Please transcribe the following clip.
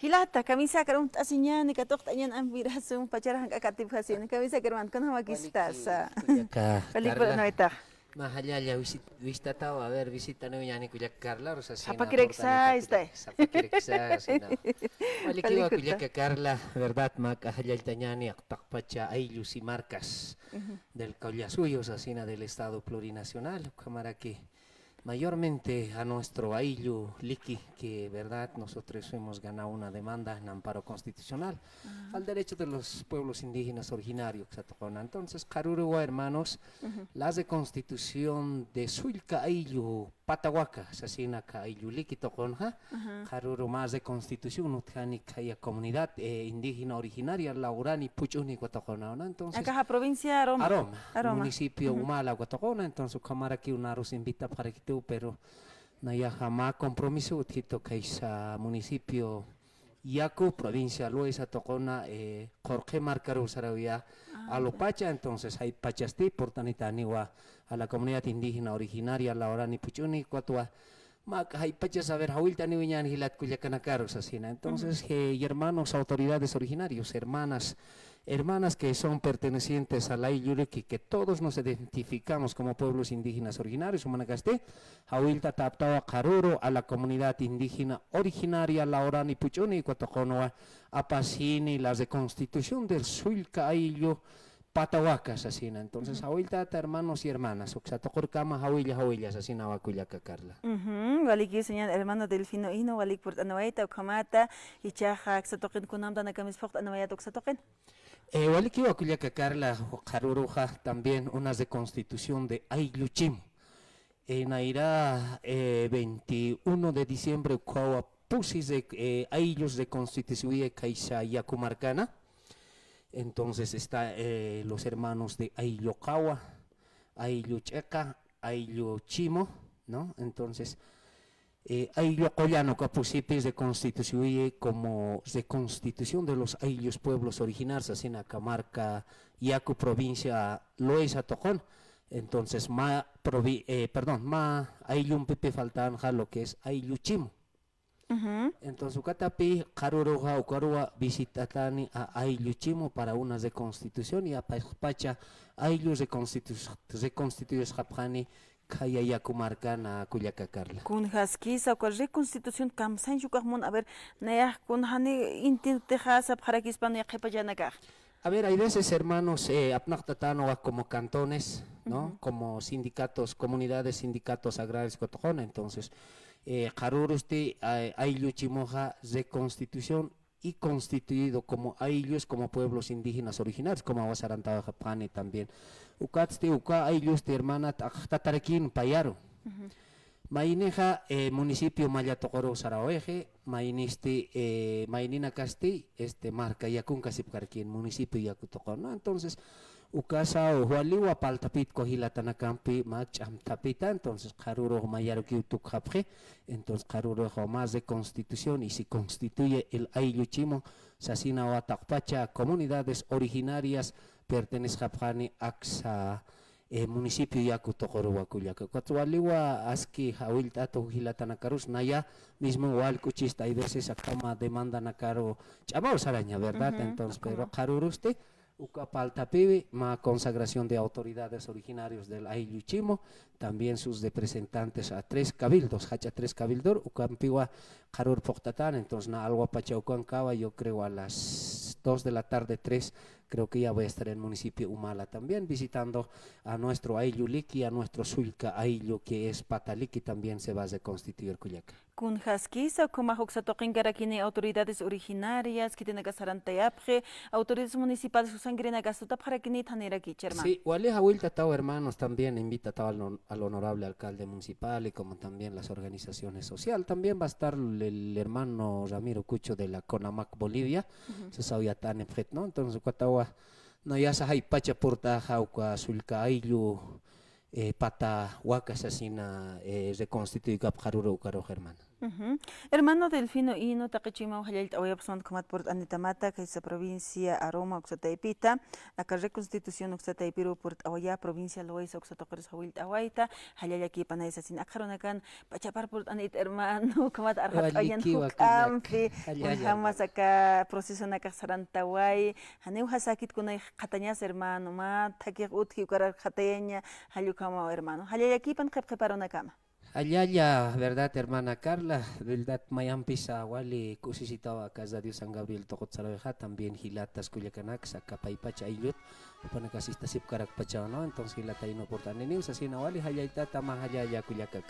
Hilata, camisa karon tasinya ni katok tanyan ang virasong pacharang kakatip hasin. Camisa karon kan hamakistas. Balik po Carla, no ita. mahalaya visita tao, a ver, visita no yani kuya Carla, Sapa Rosasina, kireksa este. Zapakireksa, sina. Walikiwa Balik kuya ita. Carla, verdad, macahalal tanyani, aktakpacha, ayllus y marcas del Collasuyo, asina del Estado Plurinacional, cámara que mayormente a nuestro ayllu Liki, que verdad nosotros hemos ganado una demanda en amparo constitucional al derecho de los pueblos indígenas originarios. Entonces, Karurua, hermanos, las de constitución de Suilca ayllu Patahuaca, asesina ka ayllu Liki toconja, Karuru más de constitución, utjani kaya comunidad indígena originaria, Laurani Puchuni Guatocona. Entonces, Acá provincia Aroma. Aroma, Aroma. municipio Humala, Guatocona, entonces cámara aquí una nos invita para que tú, pero no hay jamás compromiso, tito que es municipio Yacu, provincia Luisa, Tocona, Jorge Marcaro Saravia, a lo Pacha, entonces hay Pachasti, Portanitaniwa, a la comunidad indígena originaria, la Orani Puchuni, Cuatua, Mac, hay Pachas a ver, Hawilta Niviñan, Hilat Cuyacanacaros, así, entonces, hermanos, autoridades originarios, hermanas que son pertenecientes a la Iyuriki, que todos nos identificamos como pueblos indígenas originarios, Managaste, Hawilta Taptawa Karuro, a la comunidad indígena originaria, Laurani Puchuni, Cuatoconoa, Apacini, las de constitución del Suilca Ayllu, Patahuacas, así, entonces, Hawilta, hermanos y hermanas, Oxatocorcama, Hawilla, así, Nahuacuyaca, Carla. Balik señor hermano Delfino Ino, balik por Anawaita, Kamata, y Chaja, Xatokin Kunamda, Nakamis Fort, Anawayat, Xatokin. Walikiwa Cuyaca, Carla, Jaruruja, también unas de constitución de Aylluchim. En Aira, 21 de diciembre, Cuaua Pusis de Ayllus de constitución de Caixa Yacumarcana. Entonces está los hermanos de Ayllocawa, Ayllucheca, Aylluchimo, ¿no? Entonces, Ayllocollano, Capusipis de constitución como de constitución de los Ayllus pueblos originarios, así en la Camarca, Yacu, provincia Loesa, Tojón. Entonces, Ayllun Pepe Faltanja, lo que es Aylluchimo. Entonces, Ukatapi, Karuroja, Ukarua, visitatani a Aylluchimo para unas de constitución y a Pacha, Ayllus de constitución Japani, Kaya Yakumarcana, Cuyaca Carla. Kun haskisa, cual reconstitución kamsan yukamon, a ver, Naya, kun hani intentejasa para que Hispania kepayanaka. A ver, hay veces, hermanos, apnactatano como cantones, ¿no? Como sindicatos, comunidades, sindicatos agrarios, cotojona. Entonces, Jarurusti, Aylluchimoja, de constitución y constituido como Ayllus, como pueblos indígenas originarios, como Aguasarantaba, Japani también. Ukatsti, Uka, Ayllusti, hermana, Tatarakin, Payaro. Maineja, municipio Mayatocoro, Saraoeje, Mainisti, Mainina Casti, marca Yakun Casipcarquín, municipio Yakutocor, ¿no? Entonces, Ukasa o Hualiwa, Paltapit, Cohilatanakampi, Macham Tapita, entonces, Karuro Mayaruki Utukapje, entonces, Karuro más de constitución y si constituye el Aylluchimo, Sasina o Atakpacha, comunidades originarias, pertenece Japani, Axa, municipio Yacu Tocorua Cuyaca. Cuatualiwa Aski Hawilta Tohilata Nacarus Naya mismo igual cuchista hay veces a cama demanda Nacaro Chabao araña, ¿verdad? Entonces, pero Caruruste Ucapalta Pibi, ma consagración de autoridades originarios del Aylluchimo, también sus representantes a 3 cabildos, hacha 3 cabildor, Ucampiwa Carur Poctatán, entonces na algo Pachaucancaba, yo creo a las 2 de la tarde, 3, creo que ya voy a estar en el municipio Humala también, visitando a nuestro Aylluliki, a nuestro Suilca Ayllu, que es Pataliki, también se va a constituir Cuyaca. Kun haskisa, como Hoxatokin Garakini, autoridades originarias, que tiene que Sarantayapje, autoridades municipales, Susangrina Gastota para que ni tanera Kicherman. Sí, Wale Hawilta Tao, hermanos, también invita al honorable alcalde municipal y como también las organizaciones sociales. También va a estar el hermano Ramiro Cucho de la CONAMAC Bolivia, se sabía tan enfret, ¿no? Entonces, Cuatawa, no ya se hay pacha porta jauca sulca ayllu pata huacas asina reconstituir cap jaruro caro hermano. Hermano Delfino Ino, Takachima, Jalil, Awayapson, Comat por Anitamata, que es provincia Aroma, Oxataipita, acá reconstitución Oxataipiru, por Awaya, provincia Lois, Oxatocres, Hawilt, Awaita, Jalilaki, Panaisa, sin Akaronakan, Pachapar por Anit, hermano, Comat Arhat, Ayan Hook, Amfi, Unhamas acá, proceso Nakasarantawai, Haneu Hasakit, Kunai, Katañas, hermano, Ma, Takir Utki, Karar Kataña, Halyukama, hermano, Jalilaki, Pan Keparonakama. Allá, ¿verdad, hermana Carla? ¿Verdad? Mayampisa, wali, kusisitawa, casa de San Gabriel, Tokot Sarajeja, también Gilatas, Culiacanak, Sacapaipacha, Ayut, Panacasista, Sipcarak, Pachao, ¿no? Entonces, Gilata, no portan en news, así, Nawali, Hayaita, Tama, Hayaya, Culiacac.